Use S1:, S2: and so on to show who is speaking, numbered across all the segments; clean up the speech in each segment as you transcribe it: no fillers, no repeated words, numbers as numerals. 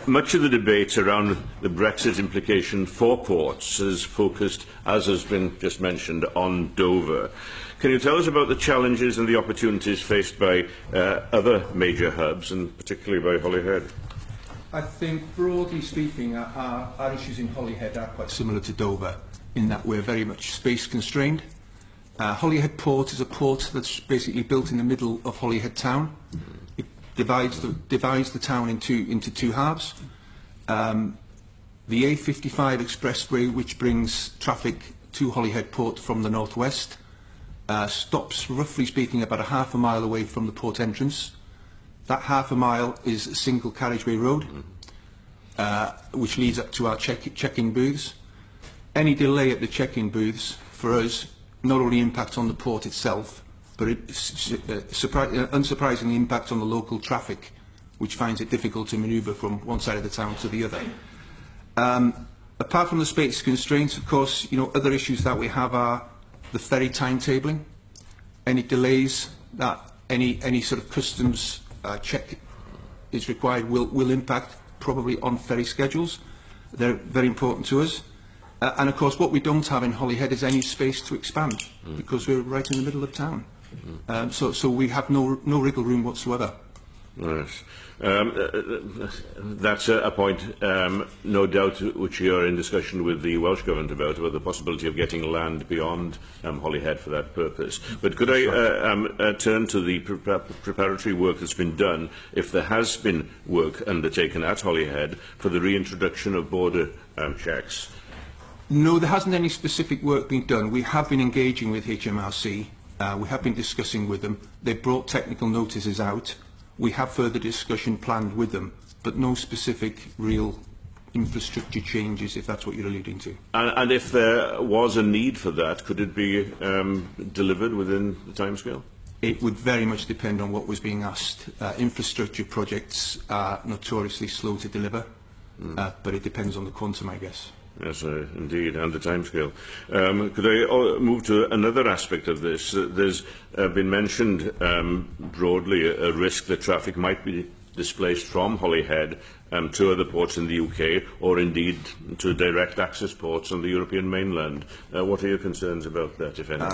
S1: Much of the debate around the Brexit implication for ports is focused, as has been just mentioned, on Dover. Can you tell us about the challenges and the opportunities faced by other major hubs, and particularly by Holyhead?
S2: I think, broadly speaking, our issues in Holyhead are quite similar to Dover, in that we're very much space constrained. Holyhead Port is a port that's basically built in the middle of Holyhead town. It divides the town into two halves. The A55 expressway, which brings traffic to Holyhead Port from the northwest, stops, roughly speaking, about a half a mile away from the port entrance. That half a mile is a single carriageway road, which leads up to our check-in booths. Any delay at the check-in booths, for us, not only impacts on the port itself, but it unsurprisingly impacts on the local traffic, which finds it difficult to manoeuvre from one side of the town to the other. Apart from the space constraints, of course, other issues that we have are the ferry timetabling. Any delays that any sort of customs check is required will impact probably on ferry schedules. They're very important to us. And of course, what we don't have in Holyhead is any space to expand, because we're right in the middle of town. So we have no wriggle room whatsoever.
S1: Yes. That's a point, no doubt, which you're in discussion with the Welsh Government about the possibility of getting land beyond Holyhead for that purpose. But could I turn to the preparatory work that's been done, if there has been work undertaken at Holyhead for the reintroduction of border checks?
S2: No, there hasn't any specific work been done. We have been engaging with HMRC. We have been discussing with them. They've brought technical notices out. We have further discussion planned with them, but no specific real infrastructure changes, if that's what you're alluding to.
S1: And if there was a need for that, could it be delivered within the timescale?
S2: It would very much depend on what was being asked. Infrastructure projects are notoriously slow to deliver, but it depends on the quantum, I guess.
S1: Yes, indeed, and the timescale. Could I move to another aspect of this? There's been mentioned broadly a risk that traffic might be displaced from Holyhead to other ports in the UK, or indeed to direct access ports on the European mainland. What are your concerns about that, if any?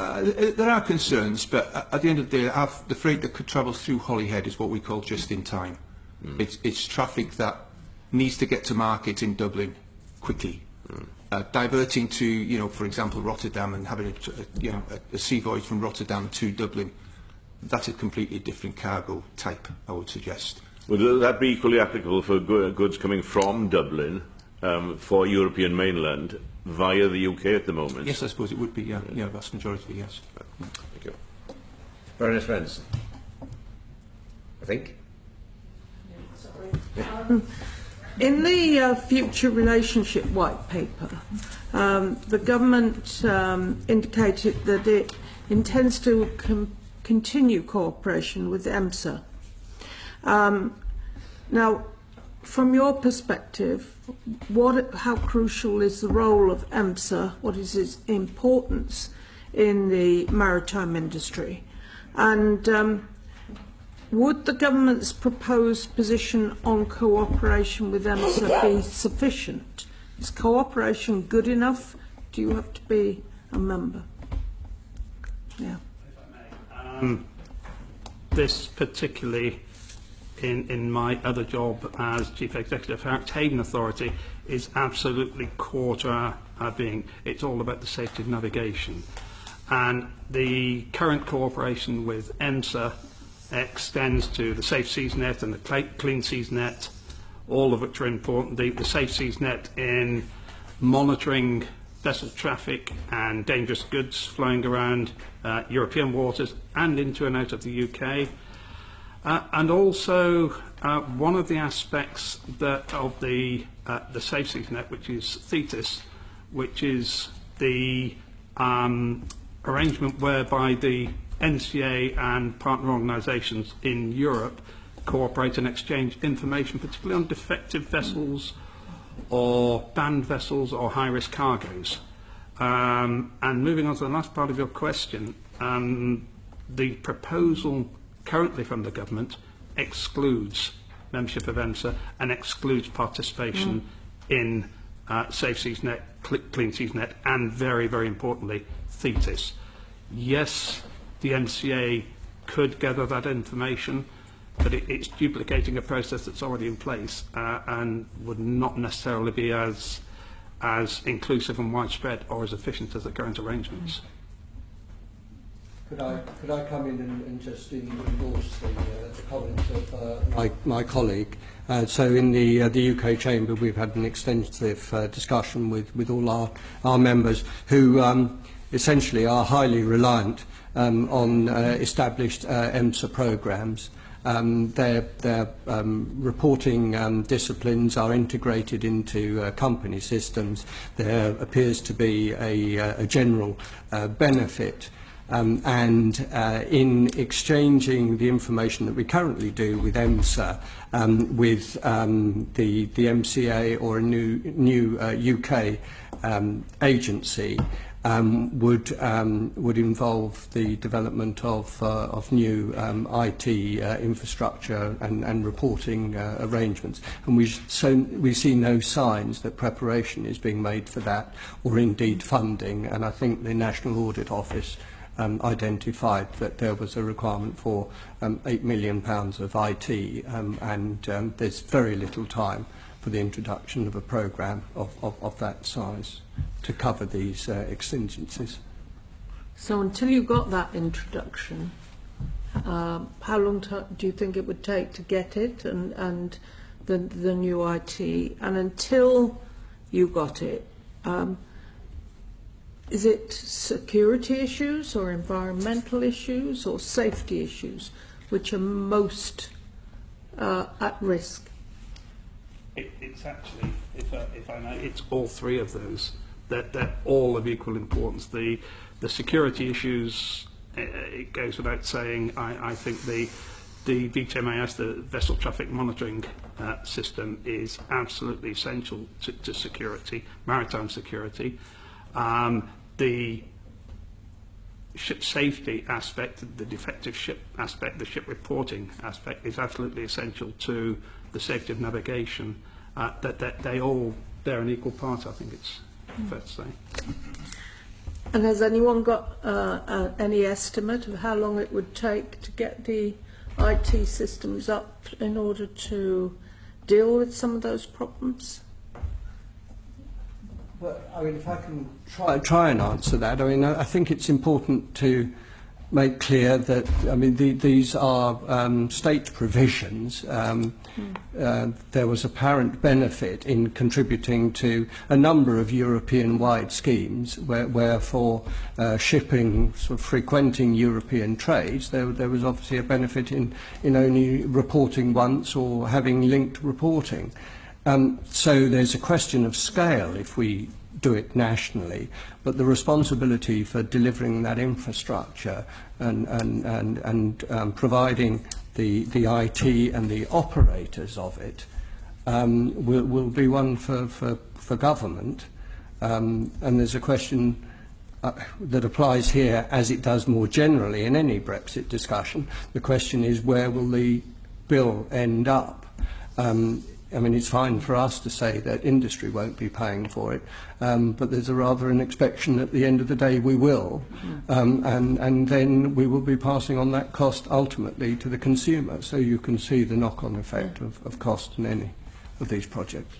S2: There are concerns, but at the end of the day, the freight that could travel through Holyhead is what we call just in time. It's traffic that needs to get to market in Dublin quickly. Diverting to, for example, Rotterdam and having a sea voyage from Rotterdam to Dublin, that's a completely different cargo type, I would suggest.
S1: Would that be equally applicable for goods coming from Dublin for European mainland via the UK at the moment?
S2: Yes, I suppose it would be, vast majority, yes.
S1: Thank you.
S3: Baroness Renson, I think.
S4: Sorry. In the future relationship white paper, the government indicated that it intends to continue cooperation with EMSA. Now, from your perspective, how crucial is the role of EMSA? What is its importance in the maritime industry? And would the government's proposed position on cooperation with EMSA be sufficient? Is cooperation good enough? Do you have to be a member? Yeah.
S5: This particularly in my other job as Chief Executive for Haven Authority is absolutely core to our being. It's all about the safety of navigation. And the current cooperation with EMSA extends to the Safe Seas Net and the Clean Seas Net, all of which are important. The Safe Seas Net in monitoring vessel traffic and dangerous goods flowing around European waters and into and out of the UK. And also one of the aspects of the Safe Seas Net, which is THETIS, which is the arrangement whereby the NCA and partner organisations in Europe cooperate and exchange information, particularly on defective vessels or banned vessels or high-risk cargoes. And moving on to the last part of your question, the proposal currently from the government excludes membership of EMSA and excludes participation in Safe Seas Net, Clean Seas Net, and very, very importantly, Thetis. Yes, the MCA could gather that information, but it's duplicating a process that's already in place and would not necessarily be as inclusive and widespread or as efficient as the current arrangements.
S6: Could I come in and just endorse the comments of my colleague? So in the UK Chamber, we've had an extensive discussion with all our members who essentially are highly reliant on established EMSA programmes. Their reporting disciplines are integrated into company systems. There appears to be a general benefit. And in exchanging the information that we currently do with EMSA, with the MCA or a new UK agency, would involve the development of new IT infrastructure and reporting arrangements. And we see no signs that preparation is being made for that, or indeed funding. And I think the National Audit Office identified that there was a requirement for £8 million of IT, and there's very little time for the introduction of a programme of that size to cover these exigencies.
S4: So until you got that introduction, how long do you think it would take to get it and the new IT? And until you got it, is it security issues or environmental issues or safety issues which are most at risk?
S5: It's actually, if I may, it's all three of those. They're all of equal importance. The security issues, it goes without saying. I think the VTMIS, the Vessel Traffic Monitoring System, is absolutely essential to security, maritime security. The ship safety aspect, the defective ship aspect, the ship reporting aspect is absolutely essential to the safety of navigation. That they all bear an equal part, I think it's fair to say.
S4: And has anyone got any estimate of how long it would take to get the IT systems up in order to deal with some of those problems?
S6: Well, I mean, if I can try and answer that, I mean, I think it's important to make clear that, I mean, these are state provisions. There was apparent benefit in contributing to a number of European-wide schemes where for shipping, sort of frequenting European trades, there was obviously a benefit in only reporting once or having linked reporting. So there's a question of scale if we do it nationally, but the responsibility for delivering that infrastructure and providing the IT and the operators of it will be one for government. And there's a question that applies here, as it does more generally in any Brexit discussion. The question is, where will the bill end up? I mean, it's fine for us to say that industry won't be paying for it, but there's a rather an expectation at the end of the day we will, and then we will be passing on that cost ultimately to the consumer. So you can see the knock-on effect of cost in any of these projects.